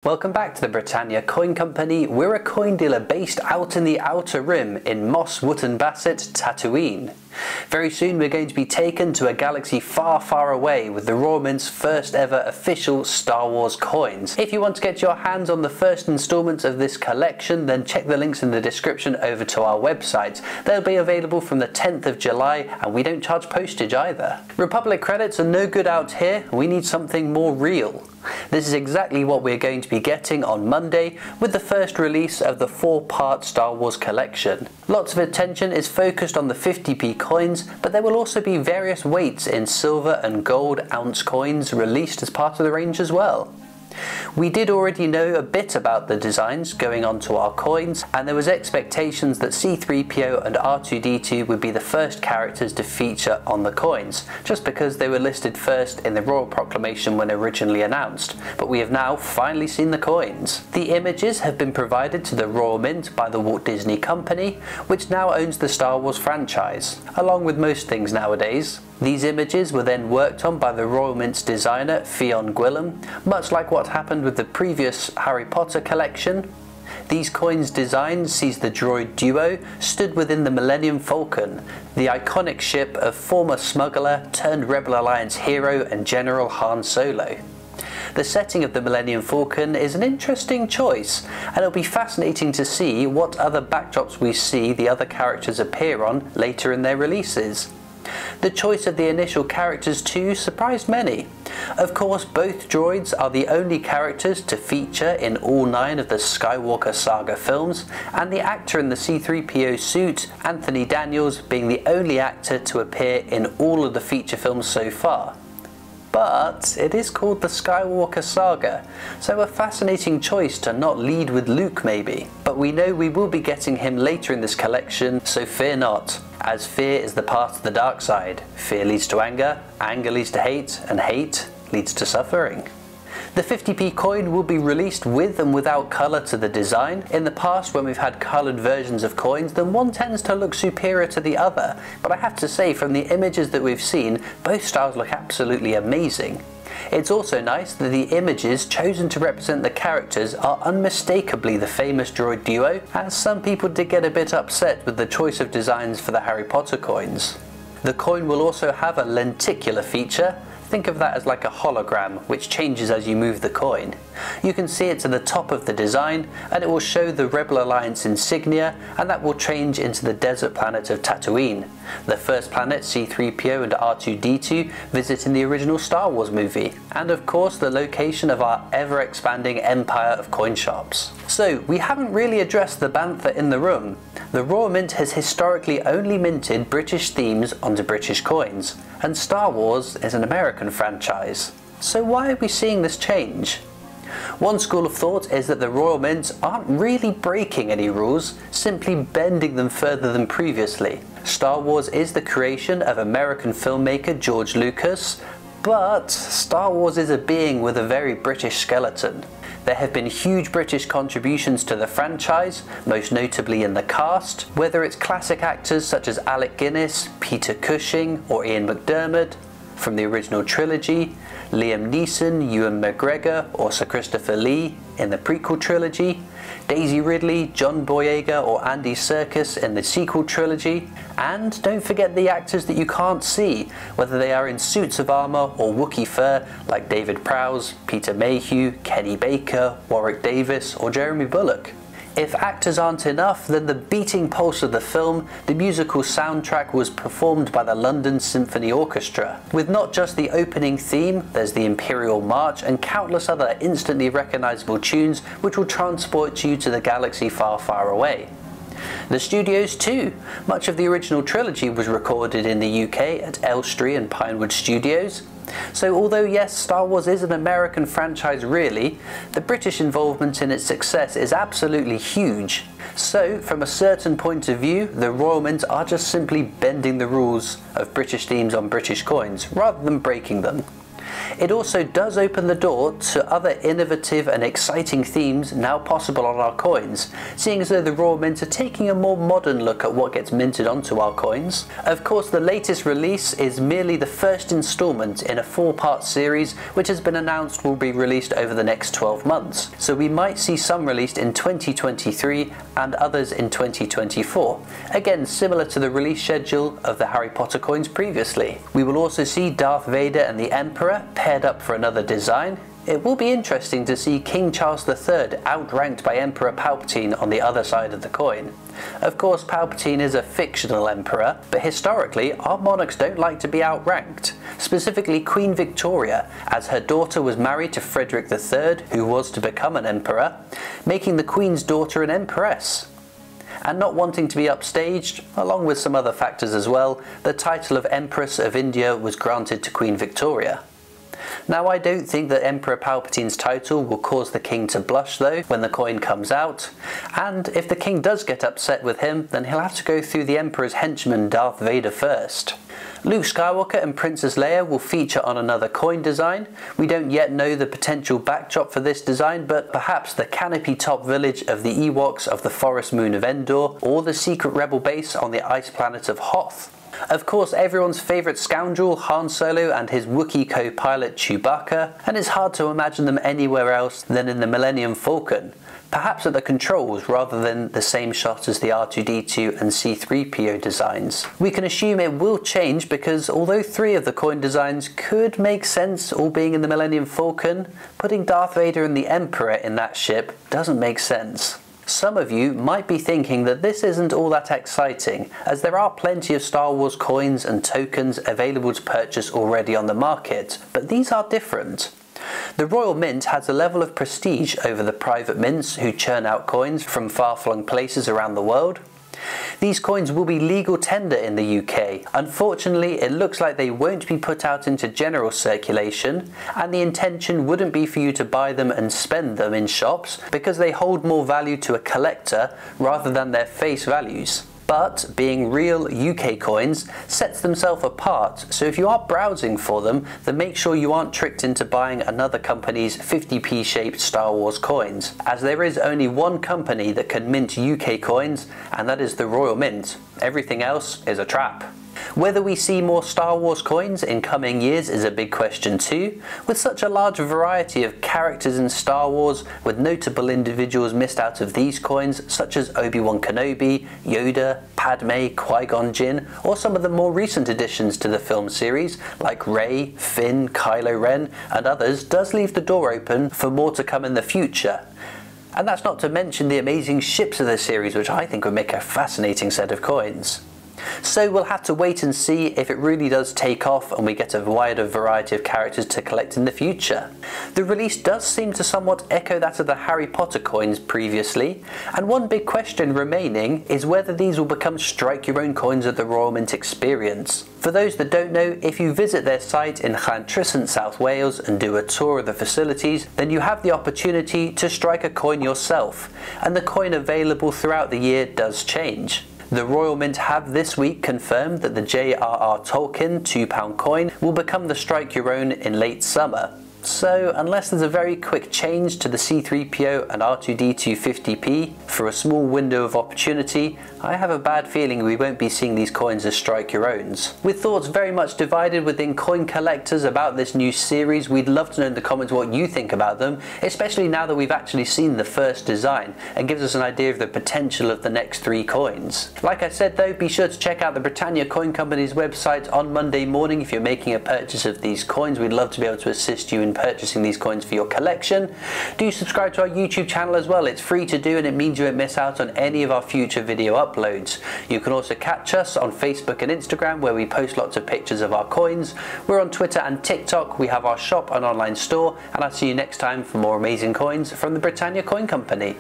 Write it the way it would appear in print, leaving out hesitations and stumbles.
Welcome back to the Britannia Coin Company. We're a coin dealer based out in the Outer Rim in Royal Wootton Bassett, Tatooine. Very soon we're going to be taken to a galaxy far, far away with the Royal Mint's first ever official Star Wars coins. If you want to get your hands on the first instalment of this collection, then check the links in the description over to our website. They'll be available from the 10th of July and we don't charge postage either. Republic credits are no good out here. We need something more real. This is exactly what we're going to be getting on Monday with the first release of the 4-part Star Wars collection. Lots of attention is focused on the 50p coins, but there will also be various weights in silver and gold ounce coins released as part of the range as well. We did already know a bit about the designs going onto our coins, and there was expectations that C-3PO and R2-D2 would be the first characters to feature on the coins, just because they were listed first in the Royal Proclamation when originally announced, but we have now finally seen the coins. The images have been provided to the Royal Mint by the Walt Disney Company, which now owns the Star Wars franchise, along with most things nowadays. These images were then worked on by the Royal Mint's designer Fionn Gwilym, much like what happened with the previous Harry Potter collection. These coins' design sees the droid duo stood within the Millennium Falcon, the iconic ship of former smuggler turned Rebel Alliance hero and General Han Solo. The setting of the Millennium Falcon is an interesting choice, and it'll be fascinating to see what other backdrops we see the other characters appear on later in their releases. The choice of the initial characters too surprised many. Of course, both droids are the only characters to feature in all 9 of the Skywalker saga films, and the actor in the C-3PO suit, Anthony Daniels, being the only actor to appear in all of the feature films so far. But it is called the Skywalker Saga, so a fascinating choice to not lead with Luke maybe. But we know we will be getting him later in this collection, so fear not. As fear is the path to the dark side. Fear leads to anger, anger leads to hate, and hate leads to suffering. The 50p coin will be released with and without colour to the design. In the past, when we've had coloured versions of coins, then one tends to look superior to the other, but I have to say from the images that we've seen, both styles look absolutely amazing. It's also nice that the images chosen to represent the characters are unmistakably the famous droid duo, as some people did get a bit upset with the choice of designs for the Harry Potter coins. The coin will also have a lenticular feature. Think of that as like a hologram, which changes as you move the coin. You can see it to the top of the design, and it will show the Rebel Alliance insignia, and that will change into the desert planet of Tatooine, the first planet C-3PO and R2-D2 visit in the original Star Wars movie, and of course the location of our ever-expanding empire of coin shops. So, we haven't really addressed the bantha in the room. The Royal Mint has historically only minted British themes onto British coins, and Star Wars is an American franchise. So why are we seeing this change? One school of thought is that the Royal Mint aren't really breaking any rules, simply bending them further than previously. Star Wars is the creation of American filmmaker George Lucas, but Star Wars is a being with a very British skeleton. There have been huge British contributions to the franchise, most notably in the cast, whether it's classic actors such as Alec Guinness, Peter Cushing or Ian McDiarmid from the original trilogy, Liam Neeson, Ewan McGregor or Sir Christopher Lee in the prequel trilogy, Daisy Ridley, John Boyega or Andy Serkis in the sequel trilogy, and don't forget the actors that you can't see, whether they are in suits of armour or Wookiee fur like David Prowse, Peter Mayhew, Kenny Baker, Warwick Davis or Jeremy Bulloch. If actors aren't enough, then the beating pulse of the film, the musical soundtrack was performed by the London Symphony Orchestra. With not just the opening theme, there's the Imperial March and countless other instantly recognisable tunes which will transport you to the galaxy far, far away. The studios too. Much of the original trilogy was recorded in the UK at Elstree and Pinewood Studios. So although yes, Star Wars is an American franchise really, the British involvement in its success is absolutely huge. So from a certain point of view, the Royal Mint are just simply bending the rules of British themes on British coins, rather than breaking them. It also does open the door to other innovative and exciting themes now possible on our coins, seeing as though the Royal Mint are taking a more modern look at what gets minted onto our coins. Of course, the latest release is merely the first instalment in a 4-part series which has been announced will be released over the next 12 months, so we might see some released in 2023 and others in 2024, again similar to the release schedule of the Harry Potter coins previously. We will also see Darth Vader and the Emperor paired up for another design. It will be interesting to see King Charles III outranked by Emperor Palpatine on the other side of the coin. Of course, Palpatine is a fictional emperor, but historically our monarchs don't like to be outranked, specifically Queen Victoria, as her daughter was married to Frederick III, who was to become an emperor, making the Queen's daughter an empress. And not wanting to be upstaged, along with some other factors as well, the title of Empress of India was granted to Queen Victoria. Now, I don't think that Emperor Palpatine's title will cause the king to blush though when the coin comes out, and if the king does get upset with him, then he'll have to go through the Emperor's henchman Darth Vader first. Luke Skywalker and Princess Leia will feature on another coin design. We don't yet know the potential backdrop for this design, but perhaps the canopy top village of the Ewoks of the forest moon of Endor, or the secret rebel base on the ice planet of Hoth. Of course, everyone's favourite scoundrel Han Solo and his Wookiee co-pilot Chewbacca, and it's hard to imagine them anywhere else than in the Millennium Falcon, perhaps at the controls rather than the same shot as the R2-D2 and C-3PO designs. We can assume it will change because although 3 of the coin designs could make sense all being in the Millennium Falcon, putting Darth Vader and the Emperor in that ship doesn't make sense. Some of you might be thinking that this isn't all that exciting, as there are plenty of Star Wars coins and tokens available to purchase already on the market, but these are different. The Royal Mint has a level of prestige over the private mints who churn out coins from far-flung places around the world. These coins will be legal tender in the UK. Unfortunately, it looks like they won't be put out into general circulation, and the intention wouldn't be for you to buy them and spend them in shops because they hold more value to a collector rather than their face values. But being real UK coins sets themselves apart, so if you are browsing for them, then make sure you aren't tricked into buying another company's 50p shaped Star Wars coins, as there is only one company that can mint UK coins, and that is the Royal Mint. Everything else is a trap. Whether we see more Star Wars coins in coming years is a big question too. With such a large variety of characters in Star Wars, with notable individuals missed out of these coins such as Obi-Wan Kenobi, Yoda, Padme, Qui-Gon Jinn, or some of the more recent additions to the film series like Rey, Finn, Kylo Ren and others, does leave the door open for more to come in the future. And that's not to mention the amazing ships of the series, which I think would make a fascinating set of coins. So we'll have to wait and see if it really does take off and we get a wider variety of characters to collect in the future. The release does seem to somewhat echo that of the Harry Potter coins previously, and one big question remaining is whether these will become strike your own coins at the Royal Mint experience. For those that don't know, if you visit their site in Llantrisant, South Wales and do a tour of the facilities, then you have the opportunity to strike a coin yourself, and the coin available throughout the year does change. The Royal Mint have this week confirmed that the J.R.R. Tolkien £2 coin will become the strike your own in late summer. So unless there's a very quick change to the C-3PO and R2-D2 50p for a small window of opportunity, I have a bad feeling we won't be seeing these coins as strike your owns. With thoughts very much divided within coin collectors about this new series, we'd love to know in the comments what you think about them, especially now that we've actually seen the first design and gives us an idea of the potential of the next 3 coins. Like I said though, be sure to check out the Britannia Coin Company's website on Monday morning if you're making a purchase of these coins. We'd love to be able to assist you in purchasing these coins for your collection. Do subscribe to our YouTube channel as well. It's free to do and it means you won't miss out on any of our future video uploads. You can also catch us on Facebook and Instagram where we post lots of pictures of our coins. We're on Twitter and TikTok. We have our shop and online store, and I'll see you next time for more amazing coins from the Britannia Coin Company.